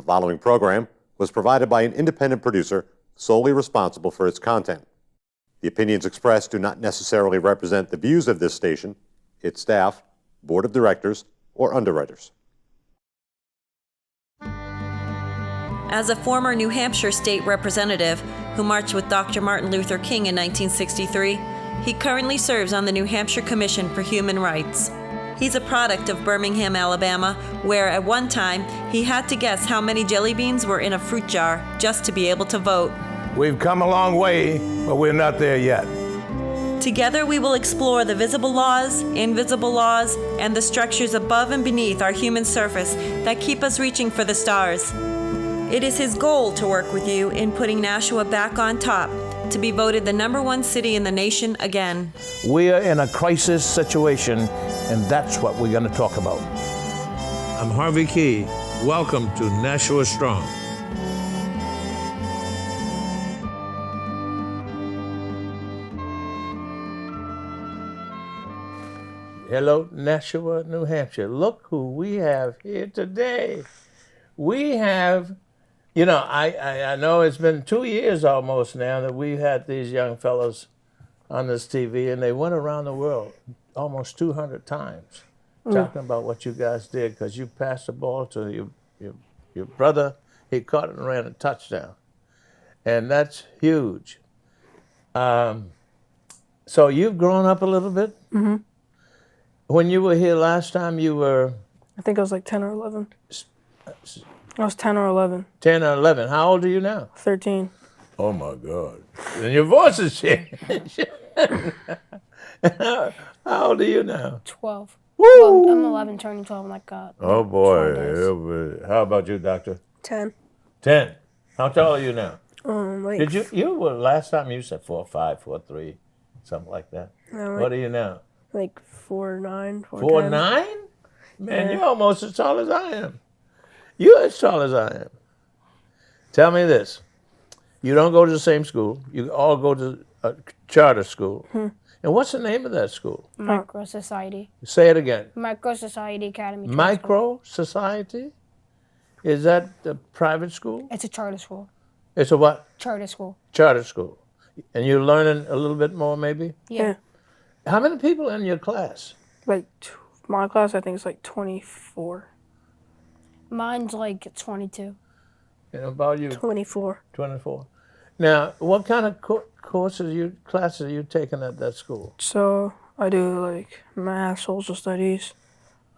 The following program was provided by an independent producer solely responsible for its content. The opinions expressed do not necessarily represent the views of this station, its staff, board of directors, or underwriters. As a former New Hampshire state representative who marched with Dr. Martin Luther King in 1963, he currently serves on the New Hampshire Commission for Human Rights. He's a product of Birmingham, Alabama, where at one time he had to guess how many jelly beans were in a fruit jar just to be able to vote. We've come a long way, but we're not there yet. Together we will explore the visible laws, invisible laws, and the structures above and beneath our human surface that keep us reaching for the stars. It is his goal to work with you in putting Nashua back on top, to be voted the #1 city in the nation again. We are in a crisis situation, and that's what we're going to talk about. I'm Harvey Key. Welcome to Nashua Strong. Hello, Nashua, New Hampshire. Look who we have here today. We have, I know it's been 2 years almost now that we've had these young fellows on this TV, and they went around the world almost 200 times talking about what you guys did, because you passed the ball to your brother. He caught it and ran a touchdown, and that's huge. So you've grown up a little bit? Mm-hmm. When you were here last time, you were? I think I was like 10 or 11. I was 10 or 11. 10 or 11. How old are you now? 13. Oh, my God. And your voice is changed. How old are you now? 12. Woo! Well, I'm 11, turning 12 in like oh, 12 boy. days. How about you, Doctor? 10. 10. How tall are you now? Like, Did you were last time you said 4'5", 4'3", something like that. What are you now? like 4'9", 4'9"? Man, you're almost as tall as I am. You're as tall as I am. Tell me this. You don't go to the same school. You all go to a charter school. And what's the name of that school? Micro Society. Say it again. Micro Society Academy. Micro Society? Is that a private school? It's a charter school. It's a what? Charter school. Charter school. And you're learning a little bit more maybe? Yeah. How many people in your class? Like, my class, I think it's like 24. Mine's like 22. And about you? 24. 24. Now, what kind of classes are you taking at that school? So, I do like math, social studies.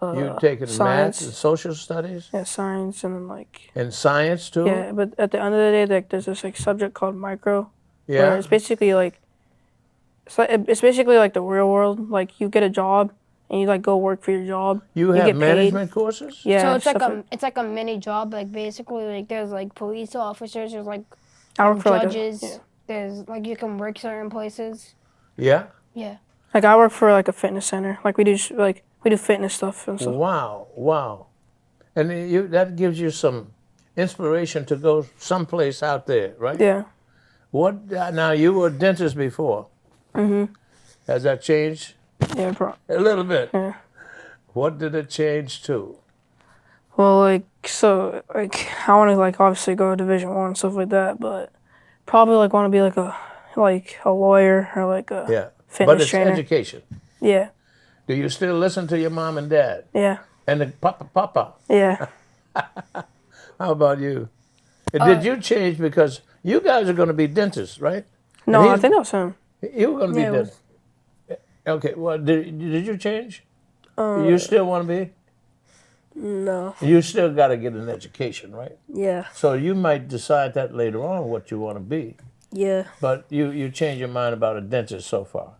You taking science. math and social studies? Yeah, science, and then like... And science too? Yeah, but at the end of the day, like, there's this like subject called micro. Yeah. Where it's basically like... It's basically like the real world. Like, you get a job, and you like go work for your job. You have get management courses? Yeah. So it's like a mini job. Like basically, like there's like police officers. There's like I work for judges. like There's like you can work certain places. Yeah? Yeah. Like I work for like a fitness center. Like we do fitness stuff and stuff. Wow. And that gives you some inspiration to go someplace out there, right? Yeah. What? Now, you were a dentist before. Mm-hmm. Has that changed? Yeah, A little bit. Yeah. What did it change to? Well, like, so, like, I want to, like, obviously go to Division I and stuff like that, but probably, like, want to be, like a lawyer or, like, a fitness But it's trainer. education. Yeah. Do you still listen to your mom and dad? Yeah. And the papa? Yeah. How about you? Did you change because you guys are going to be dentists, right? No, I think that was him. You were going to be Yeah, it was- dentists. Okay, well, did you change? You still want to be? No. You still got to get an education, right? Yeah. So you might decide that later on what you want to be. Yeah. But you change your mind about a dentist so far.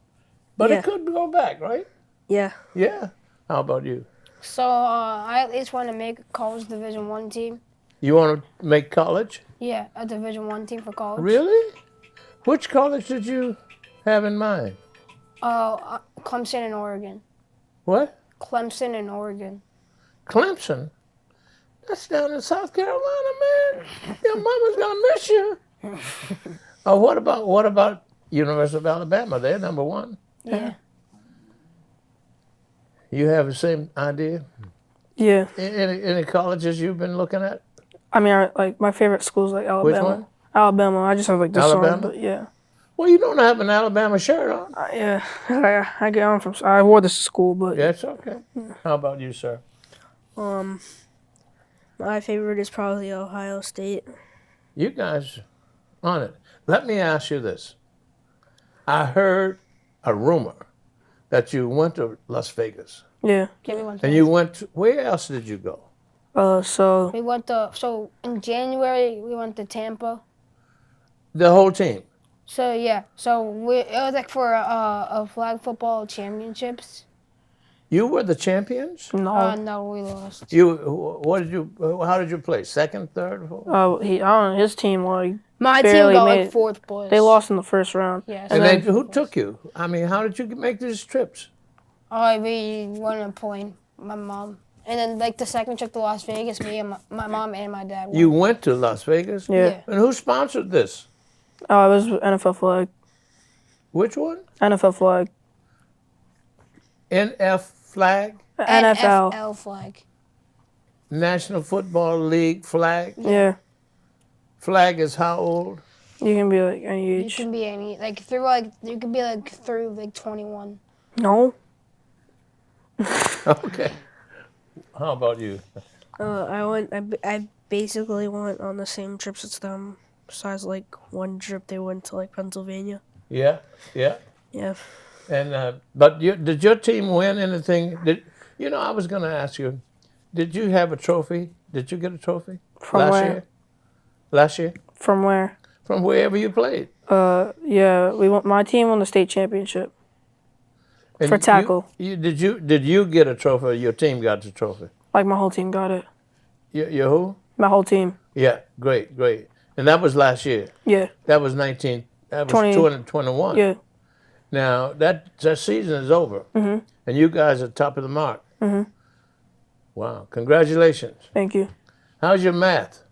But Yeah. it could go back, right? Yeah. Yeah. How about you? So I at least want to make a college Division I team. You want to make college? Yeah, a Division I team for college. Really? Which college did you have in mind? Clemson in Oregon. What? Clemson in Oregon. Clemson? That's down in South Carolina, man. Your mama's gonna miss you. Oh, what about University of Alabama? They're #1. Yeah. You have the same idea? Yeah. Any colleges you've been looking at? I mean, like my favorite school is like Alabama. one? Alabama. I just have like this on, Alabama? but yeah. Well, you don't have an Alabama shirt on. Yeah, I get on from. I wore this to school, but That's okay. How about you, sir? My favorite is probably Ohio State. You guys on it. Let me ask you this. I heard a rumor that you went to Las Vegas. yeah. Give me one And second. you went to, where else did you go? So We went to, so in January, we went to Tampa. The whole team. So yeah, it was like for a flag football championships. You were the champions? no. No, we lost. How did you play? Second, third, fourth? I don't know. His team like My team barely got made like it. fourth place. They lost in the first round. Yes. And then- who took you? I mean, how did you make these trips? We went on a plane. My mom. And then like the second trip to Las Vegas, me and my mom and my dad went. You went to Las Vegas? Yeah. And who sponsored this? Oh, it was NFL flag. Which one? NFL flag. NF flag? NFL. NFL flag. National Football League flag? Yeah. Flag is how old? You can be like any You age. can be any you can be like through like 21. No. Okay. How about you? I basically went on the same trips as them. Besides like one trip, they went to like Pennsylvania. Yeah, yeah. Yeah. And but did your team win anything? I was going to ask you, did you have a trophy? Did you get a trophy From last where? year? Last year, From where? from wherever you played. Yeah. My team won the state championship. And For tackle. Did you get a trophy? Or your team got the trophy. Like my whole team got it. You who? My whole team. Yeah, great. And that was last year. Yeah. That was 19. That was 20. 2021. Yeah. Now that season is over, and you guys are top of the mark. Wow! Congratulations. Thank you. How's your math?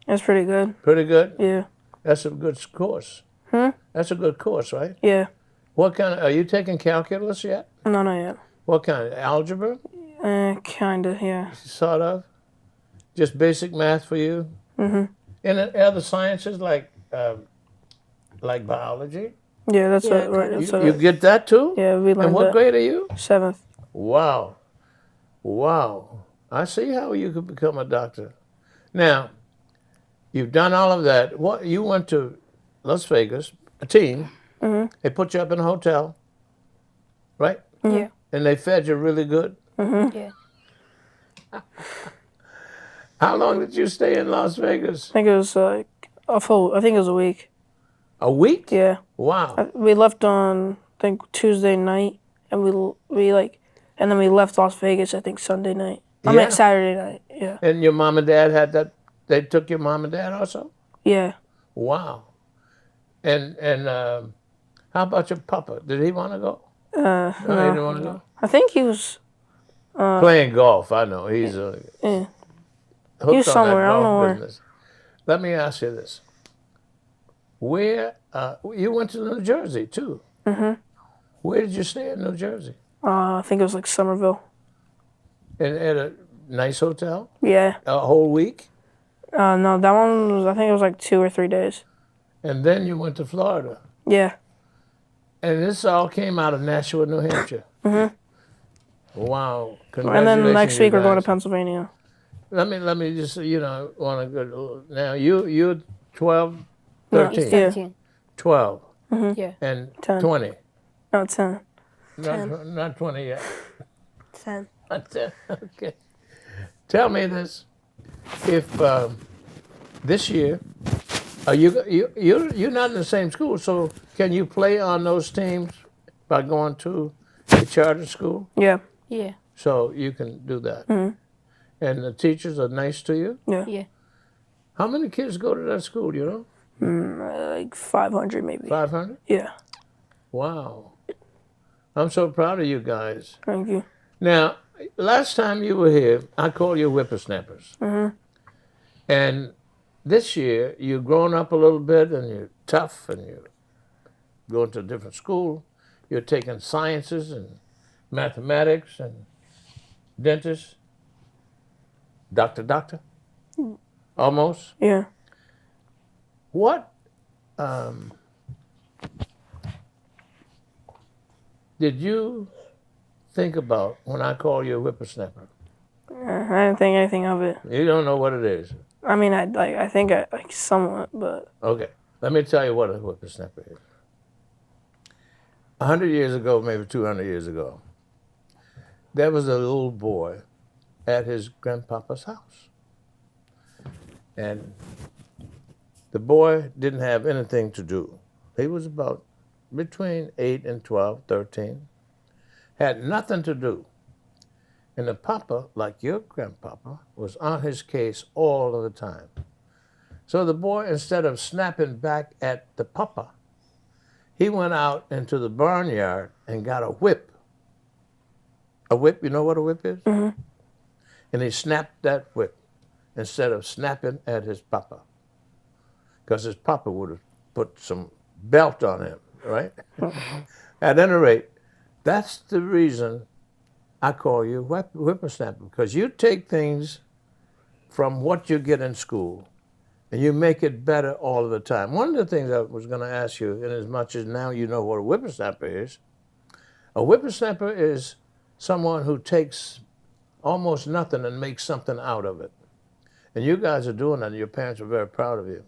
That's pretty good. Pretty good. Yeah. That's a good course. That's a good course, right? Yeah. What kind of? Are you taking calculus yet? No, not yet. What kind? Algebra? Kinda. Yeah. Sort of. Just basic math for you. And other sciences like biology. Yeah. That's Yeah, right. You, That's you get that too? Yeah, we learned And what that. grade are you? 7th. Wow. I see how you could become a doctor. Now, you've done all of that. What you went to Las Vegas, a team. They put you up in a hotel, right? Yeah. And they fed you really good. Yeah. How long did you stay in Las Vegas? I think it was like I think it was a week. A week? Yeah. Wow. We left on I think Tuesday night, and and then we left Las Vegas I think Sunday night. I Yeah. mean Saturday night. Yeah. And your mom and dad had that? They took your mom and dad also? Yeah. Wow. And how about your papa? Did he want to go? No, he didn't want to go. I think he was. Playing golf, I know. He's Yeah. hooked was on somewhere, that I don't golf know where. business. Let me ask you this: Where you went to New Jersey too? Where did you stay in New Jersey? I think it was like Somerville. At a nice hotel, Yeah. a whole week, No, that one was I think it was like 2 or 3 days. and then you went to Florida, Yeah. and this all came out of Nashua, New Hampshire. Wow! And Congratulations, then next you week we're going to guys. Pennsylvania. Let me just want to go now. You're 12, No, 13, yeah. 13. 12, Yeah. and 10. 20. No, 10. Not 20 yet. 10. Not 10. Okay. Tell me this: If this year, you're not in the same school, so can you play on those teams by going to a charter school? Yeah. Yeah. So you can do that. And the teachers are nice to you. Yeah. Yeah. How many kids go to that school? Do you know? Like 500 maybe. 500. Yeah. Wow. I'm so proud of you guys. Thank you. Now, last time you were here, I called you whippersnappers. And this year, you've grown up a little bit and you're tough and you're going to a different school. You're taking sciences and mathematics and dentist. Doctor. Almost? Yeah. What did you think about when I call you a whippersnapper? I didn't think anything of it. You don't know what it is. I mean, I think I like somewhat, but Okay, let me tell you what a whippersnapper is. 100 years ago, maybe 200 years ago, there was a little boy at his grandpapa's house. And the boy didn't have anything to do. He was about between 8 and 12, 13, had nothing to do. And the papa, like your grandpapa, was on his case all of the time. So the boy, instead of snapping back at the papa, he went out into the barnyard and got a whip. A whip, you know what a whip is? Mm-hmm. And he snapped that whip instead of snapping at his papa. Because his papa would have put some belt on him, right? At any rate, that's the reason I call you whippersnapper, because you take things from what you get in school and you make it better all of the time. One of the things I was going to ask you, in as much as now you know what a whippersnapper is, a whippersnapper is someone who takes almost nothing and makes something out of it. And you guys are doing that, and your parents are very proud of you.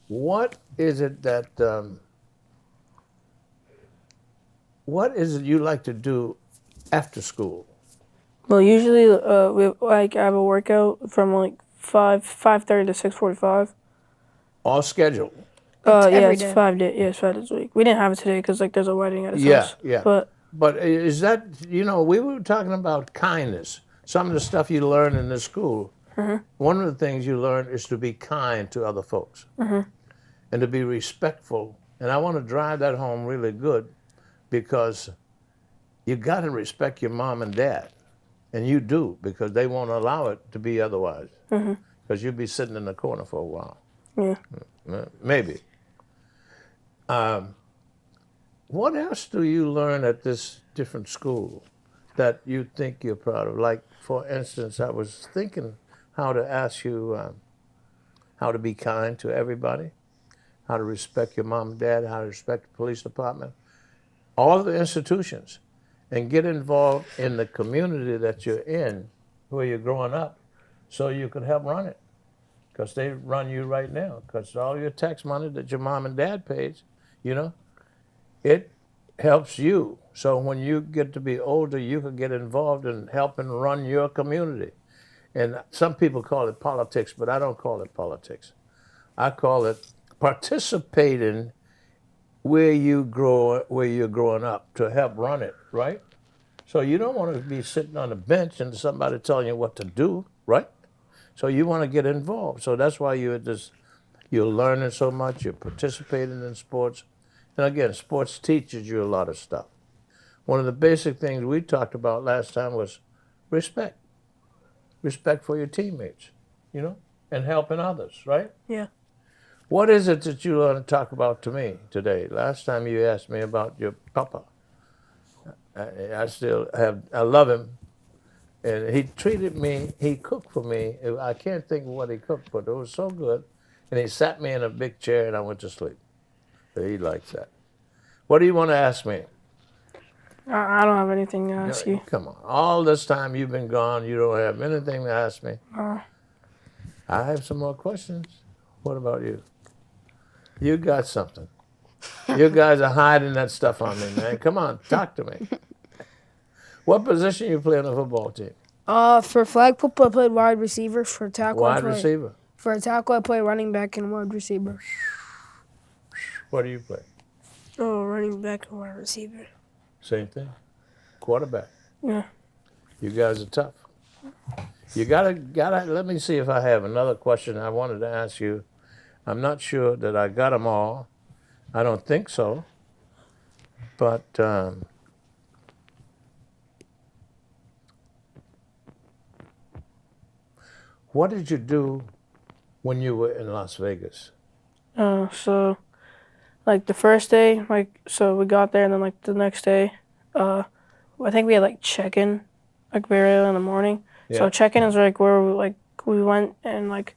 What is it that, what is it you like to do after school? well, usually we like I have a workout from like 5:30 to 6:45. All scheduled? Yeah, every it's day. 5 days. Yeah, it's 5 days a week. We didn't have it today because like there's a wedding at his Yeah, house. yeah. But But is that, you know, we were talking about kindness. Some of the stuff you learn in this school, one of the things you learn is to be kind to other folks and to be respectful. And I want to drive that home really good, because you got to respect your mom and dad. And you do, because they won't allow it to be otherwise. Because you'll be sitting in the corner for a while. yeah, Maybe. What else do you learn at this different school that you think you're proud of? Like, for instance, I was thinking how to ask you how to be kind to everybody, how to respect your mom and dad, how to respect the police department, all the institutions, and get involved in the community that you're in, where you're growing up, so you could help run it. Because they run you right now, because all your tax money that your mom and dad pays, you know, it helps you. So when you get to be older, you can get involved in helping run your community. And some people call it politics, but I don't call it politics. I call it participating where you're growing up to help run it, right? So you don't want to be sitting on a bench and somebody telling you what to do, right? So you want to get involved. So that's why you're learning so much, you're participating in sports. And again, sports teaches you a lot of stuff. One of the basic things we talked about last time was respect. Respect for your teammates, you know, and helping others, right? Yeah. What is it that you want to talk about to me today? Last time you asked me about your papa. I love him. And he treated me, he cooked for me. I can't think of what he cooked, but it was so good. And he sat me in a big chair and I went to sleep. So he likes that. What do you want to ask me? I don't have anything to ask you. Come on. All this time you've been gone, you don't have anything to ask me. I have some more questions. What about you? You got something. You guys are hiding that stuff on me, man. Come on, talk to me. What position you play on the football team? For flag football, I played wide receiver. For tackle, Wide receiver. For tackle, I play running back and wide receiver. What do you play? Oh, running back and wide receiver. Same thing. Quarterback. Yeah. You guys are tough. You gotta, let me see if I have another question I wanted to ask you. I'm not sure that I got them all. I don't think so. But what did you do when you were in Las Vegas? So like the first day, like so we got there and then like the next day, I think we had like check-in like very early in the morning. Yeah. So check-in is like where we went and like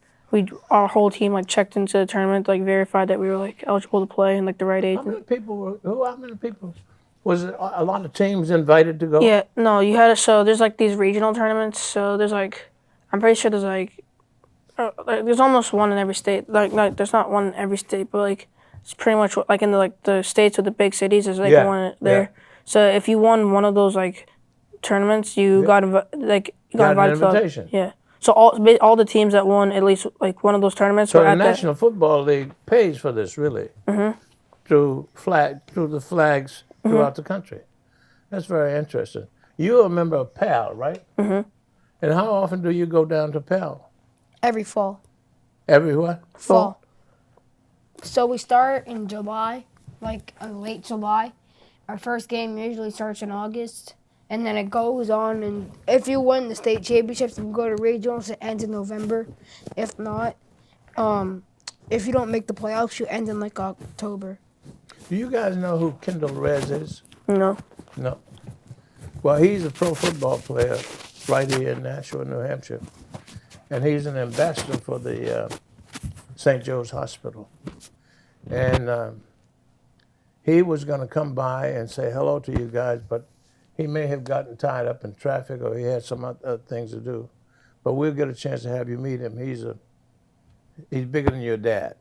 our whole team like checked into the tournament, like verified that we were like eligible to play and like the right age. How many people were? How many people? Was it a lot of teams invited to go? Yeah, no, you had to. So there's like these regional tournaments. So there's like, I'm pretty sure there's like there's almost one in every state. Like there's not one in every state, but like it's pretty much like in the states with the big cities. There's like Yeah, one there. yeah. So if you won one of those like tournaments, you got Got an invited to invitation. yeah. So all the teams that won at least like one of those tournaments So were the at that. National Football League pays for this, really, through the flags throughout the country. That's very interesting. You're a member of PAL, right? Mm-hmm. And how often do you go down to PAL? Every fall. Every what? Fall. So we start in July, like late July. Our first game usually starts in August, and then it goes on. And if you win the state championships and go to regionals, it ends in November. If not, if you don't make the playoffs, you end in like October. Do you guys know who Kendall Rez is? No. No. Well, he's a pro football player right here in Nashua, New Hampshire. And he's an ambassador for the St. Joe's Hospital. And he was going to come by and say hello to you guys, but he may have gotten tied up in traffic or he had some other things to do. But we'll get a chance to have you meet him. He's bigger than your dad.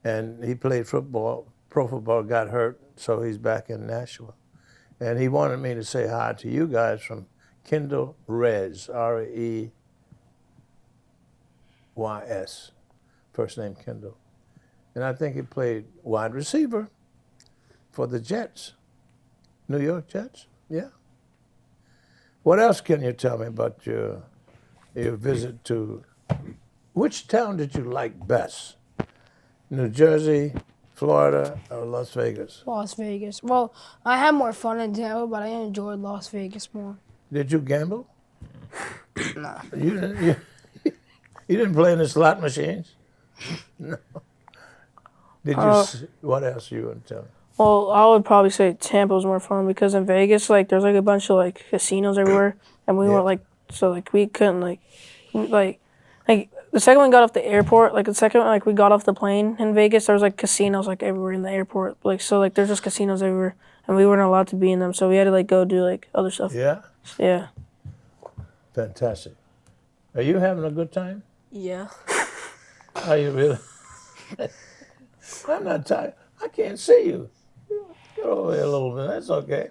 And he played football, pro football, got hurt, so he's back in Nashua. And he wanted me to say hi to you guys from Kendall Rez, Reys, first name Kendall. And I think he played wide receiver for the Jets, New York Jets, yeah. What else can you tell me about your visit to, which town did you like best? New Jersey, Florida, or Las Vegas? Las Vegas. Well, I had more fun in Tampa, but I enjoyed Las Vegas more. Did you gamble? No. You didn't play in the slot machines? No. Did you? What else you want to tell me? Well, I would probably say Tampa was more fun because in Vegas, like, there's like a bunch of like casinos everywhere, and we weren't like, so like we couldn't like the second we got off the airport, like the second like we got off the plane in Vegas, there was like casinos like everywhere in the airport, like so like there's just casinos everywhere, and we weren't allowed to be in them, so we had to like go do like other stuff. Yeah. Yeah. Fantastic. Are you having a good time? Yeah. Are you really? I'm not tired. I can't see you. Get over here a little bit. That's okay.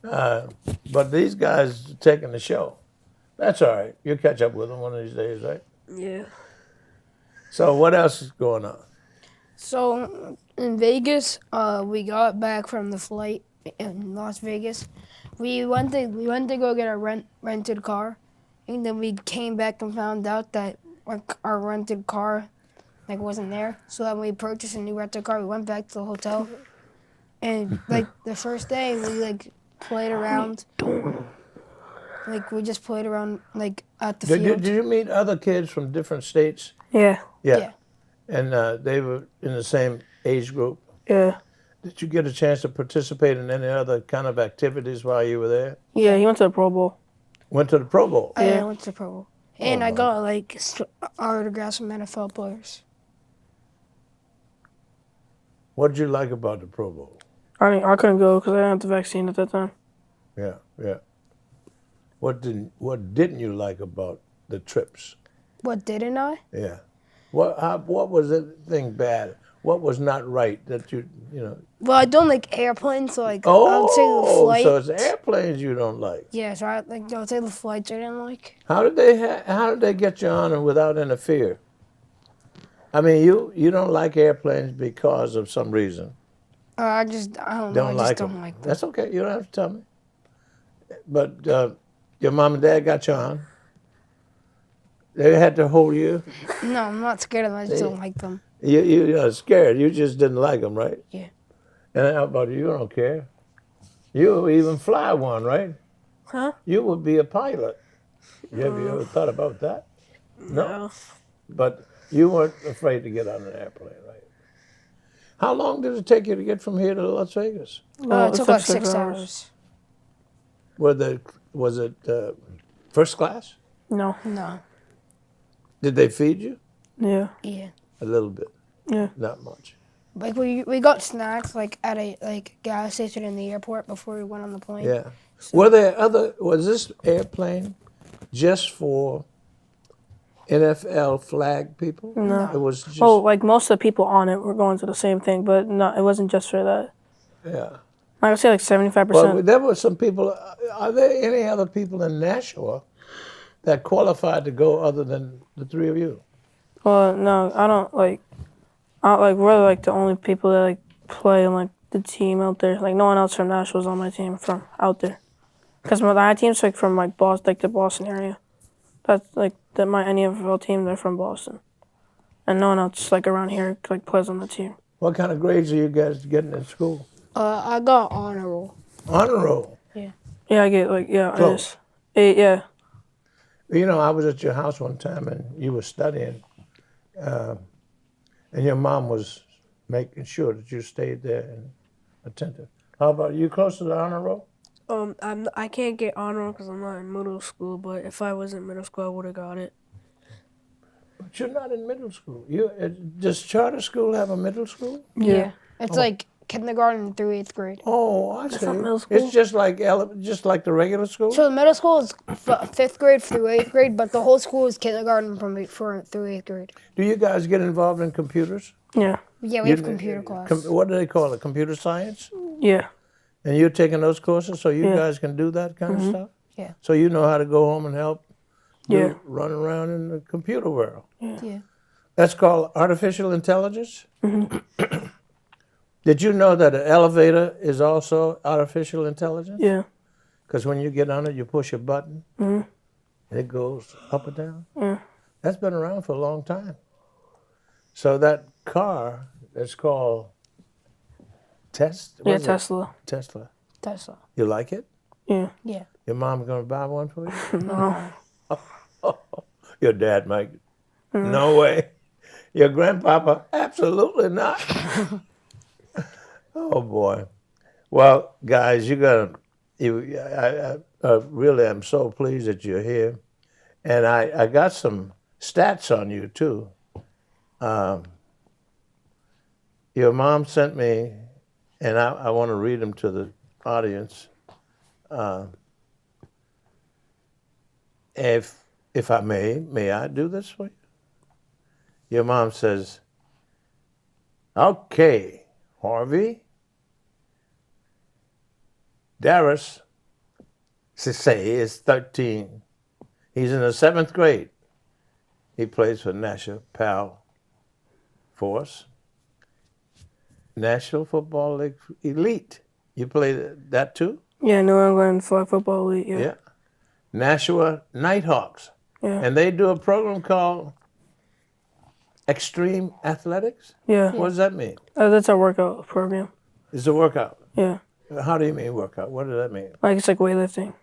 But these guys are taking the show. That's all right. You'll catch up with them one of these days, right? Yeah. So what else is going on? So in Vegas, we got back from the flight in Las Vegas. We went to go get a rented car, and then we came back and found out that our rented car like wasn't there. So then we purchased a new rented car. We went back to the hotel, and like the first day we like played around. Like we just played around like at the field. Did you meet other kids from different states? Yeah. Yeah. And they were in the same age group? Yeah. Did you get a chance to participate in any other kind of activities while you were there? Yeah, he went to the Pro Bowl. Went to the Pro Bowl? I went to the Pro Bowl. And I got like autographs from NFL players. What did you like about the Pro Bowl? I couldn't go because I didn't have the vaccine at that time. Yeah, yeah. What didn't you like about the trips? What didn't I? Yeah. What was the thing bad? What was not right that you know? Well, I don't like airplanes, so like I would say the flight. So it's airplanes you don't like. Yeah, so I would say the flights I didn't like. How did they get you on and without any fear? I mean, you don't like airplanes because of some reason. I don't know. I just don't like them. That's okay. You don't have to tell me. But your mom and dad got you on. They had to hold you. No, I'm not scared of them. I just don't like them. You're not scared. You just didn't like them, right? Yeah. And how about you? You don't care. You would even fly one, right? Huh? You would be a pilot. Have you ever thought about that? No. But you weren't afraid to get on an airplane, right? How long did it take you to get from here to Las Vegas? It took like 6 hours. Was it first class? No. No. Did they feed you? Yeah. Yeah. A little bit. Yeah. Not much. Like we got snacks like at a gas station in the airport before we went on the plane. Yeah. Was this airplane just for NFL flag people? No. It was just, Well, like most of the people on it were going to the same thing, but no, it wasn't just for that. yeah. I would say like 75%. Well, there were some people. Are there any other people in Nashua that qualified to go other than the three of you? Well, no, I don't like. We're like the only people that like play in like the team out there. Like no one else from Nashua's on my team from out there. Cause my team's like from like Boston, like the Boston area. That's like my NFL team. They're from Boston, and no one else like around here like plays on the team. What kind of grades are you guys getting in school? I got honor roll. Honor roll. Yeah, I get like I Close. just 8. Yeah, You know, I was at your house one time and you were studying, and your mom was making sure that you stayed there and attentive. How about you? Close to the honor roll? I can't get honor because I'm not in middle school. But if I was in middle school, I would have got it. But you're not in middle school. Does charter school have a middle school? Yeah. It's like kindergarten through 8th grade. Oh, I see. not middle school. It's just like the regular school. So the middle school is 5th grade through 8th grade, but the whole school is kindergarten through 8th grade. Do you guys get involved in computers? yeah, Yeah, we have computer class. What do they call it? Computer science? yeah, And you're taking those courses so you Yeah. guys can do that kind of stuff? Yeah. So you know how to go home and help yeah, run around in the computer world. Yeah. That's called artificial intelligence? Mm-hmm. Did you know that an elevator is also artificial intelligence? yeah. Because when you get on it, you push a button and it goes up or down. Yeah. That's been around for a long time. So that car that's called Yeah, Tesla. Tesla. Tesla. You like it? Yeah. Yeah. Your mom gonna buy one for you? No. Your dad might. No way. Your grandpapa? Absolutely not. Oh boy. Well, guys, I really am so pleased that you're here, and I got some stats on you too. Your mom sent me, and I want to read them to the audience. If I may I do this for you? Your mom says, "Okay, Harvey, Darius Sisay is 13. He's in the 7th grade. He plays for Nashua PAL Force, National Football League Elite. You play that too? Yeah, New England Flag Football League. Yeah. Yeah. Nashua Nighthawks. Yeah. And they do a program called Extreme Athletics? Yeah. What does that mean? That's our workout program. It's a workout. Yeah. How do you mean workout? What does that mean? Like it's like weightlifting.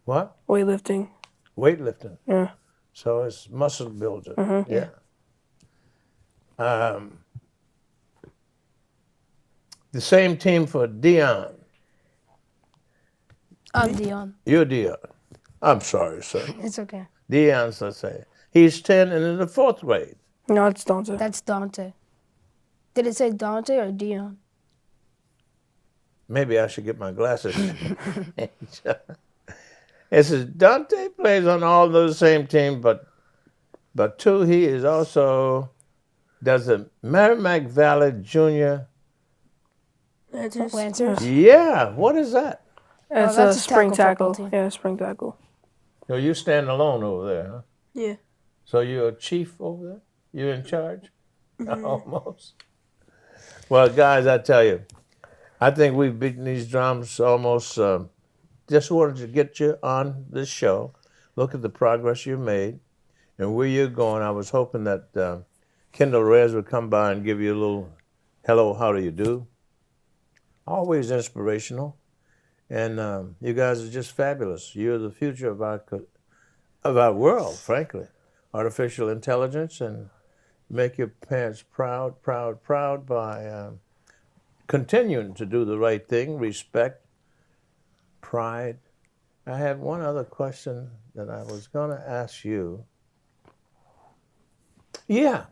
What? Weightlifting. Weightlifting. Yeah. So it's muscle builder. Yeah. The same team for Dion. I'm Dion. You're Dion. I'm sorry, sir. It's okay. Dion's, let's say. He's 10 and in the 4th grade. No, it's Dante. That's Dante. Did it say Dante or Dion? Maybe I should get my glasses. It says Dante plays on all those same teams, but too, he is also does the Merrimack Valley Junior. Lancers? Yeah, what is that? It's that's a a spring tackle tackle. football team. Yeah, spring tackle. So you stand alone over there, huh? Yeah. So you're a chief over there? You're in charge? Almost. Well, guys, I tell you, I think we've beaten these drums almost. Just wanted to get you on this show, look at the progress you made, and where you're going. I was hoping that Kendall Reyes would come by and give you a little hello, how do you do? Always inspirational. And you guys are just fabulous. You're the future of our world, frankly. Artificial intelligence, and make your parents proud, proud, proud by continuing to do the right thing, respect, pride. I had one other question that I was going to ask you. Yeah,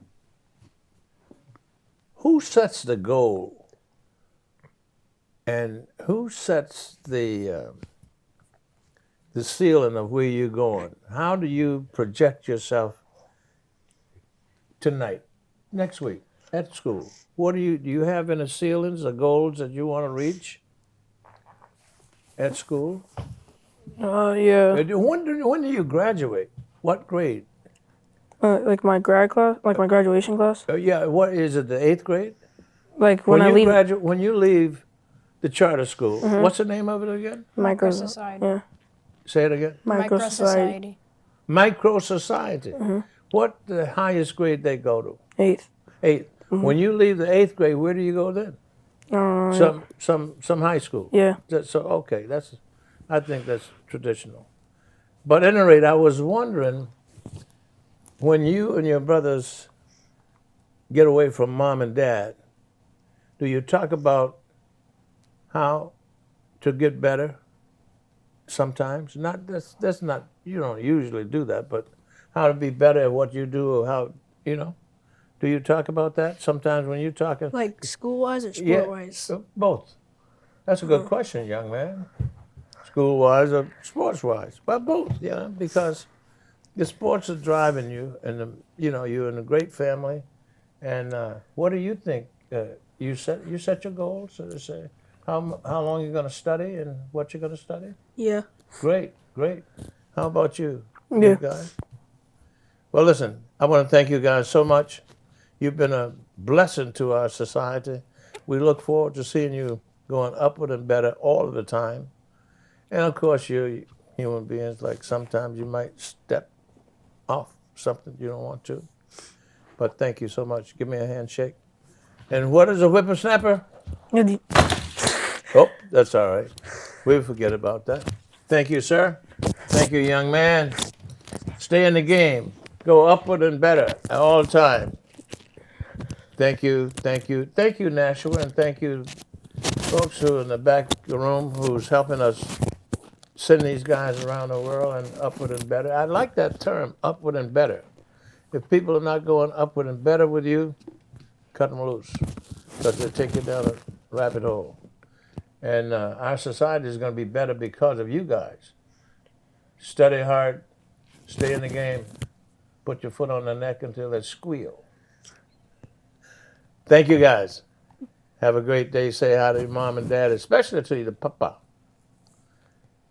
who sets the goal? And who sets the ceiling of where you're going? How do you project yourself tonight, next week, at school? What do you have any ceilings or goals that you want to reach at school? Yeah. When do you graduate? What grade? Like my grad class, like my graduation class. Yeah, what is it? The 8th grade? Like when I leave When you leave the charter school, what's the name of it again? micro Society. Yeah. Say it again. Micro society. Micro society. What the highest grade they go to? 8th. 8th. When you leave the 8th grade, where do you go then? Some high school. Yeah. So okay, I think that's traditional. But at any rate, I was wondering, when you and your brothers get away from mom and dad, do you talk about how to get better? Sometimes, not that's not, you don't usually do that, but how to be better at what you do, or how, do you talk about that sometimes when you're talking? Like school-wise or sport-wise? Both. That's a good question, young man. School-wise or sports-wise, but both, because the sports are driving you, and you're in a great family. And what do you think? You set your goals, so to say. How long you're going to study and what you're going to study? Yeah. Great. How about you, Yeah. guys? Well, listen, I want to thank you guys so much. You've been a blessing to our society. We look forward to seeing you going upward and better all of the time. And of course, you're human beings. Like sometimes you might step off something you don't want to. But thank you so much. Give me a handshake. And what is a whippersnapper? Oh, that's all right. We'll forget about that. Thank you, sir. Thank you, young man. Stay in the game. Go upward and better at all time. Thank you, Nashua, and thank you, folks who are in the back of the room who's helping us send these guys around the world and upward and better. I like that term, upward and better. If people are not going upward and better with you, cut them loose, because they take you down a rabbit hole. And our society is going to be better because of you guys. Study hard, stay in the game, put your foot on the neck until they squeal. Thank you, guys. Have a great day. Say hi to your mom and dad, especially to your papa.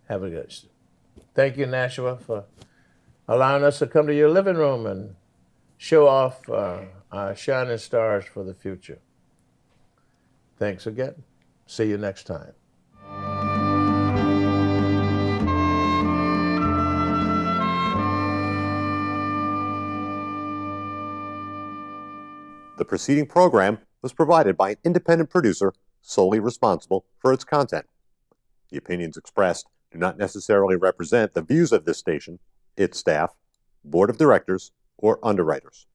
Have a good day. Thank you, Nashua, for allowing us to come to your living room and show off our shining stars for the future. Thanks again. See you next time. The preceding program was provided by an independent producer solely responsible for its content. The opinions expressed do not necessarily represent the views of this station, its staff, board of directors, or underwriters.